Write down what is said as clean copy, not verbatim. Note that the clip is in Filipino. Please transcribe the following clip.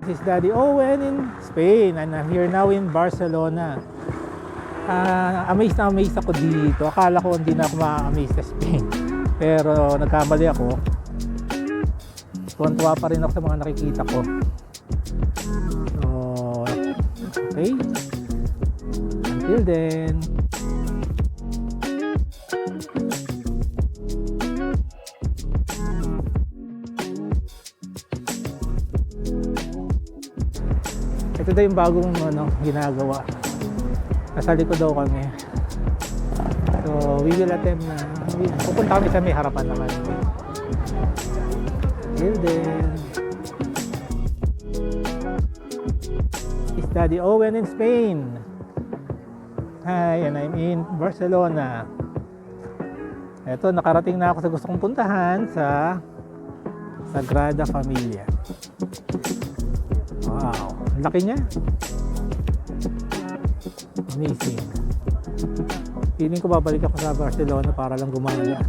This is Daddy Owen in Spain and I'm here now in Barcelona. Amazed na amazed ako dito. Akala ko hindi na ako ma-amaze sa Spain. Pero nagkamali ako. Tuwan-tuwa pa rin ako sa mga nakikita ko. So, okay. Until then. Ito daw yung bagong ginagawa. Nasa likod daw kami. So, we will attempt na. Pupunta kami sa may harapan naman. Till then. It's Daddy Owen in Spain. Hi, and I'm in Barcelona. Ito, nakarating na ako sa gusto kong puntahan sa Sagrada Familia. Wow, ang laki niya. Amazing. Feeling ko babalik ako sa Barcelona para lang gumala.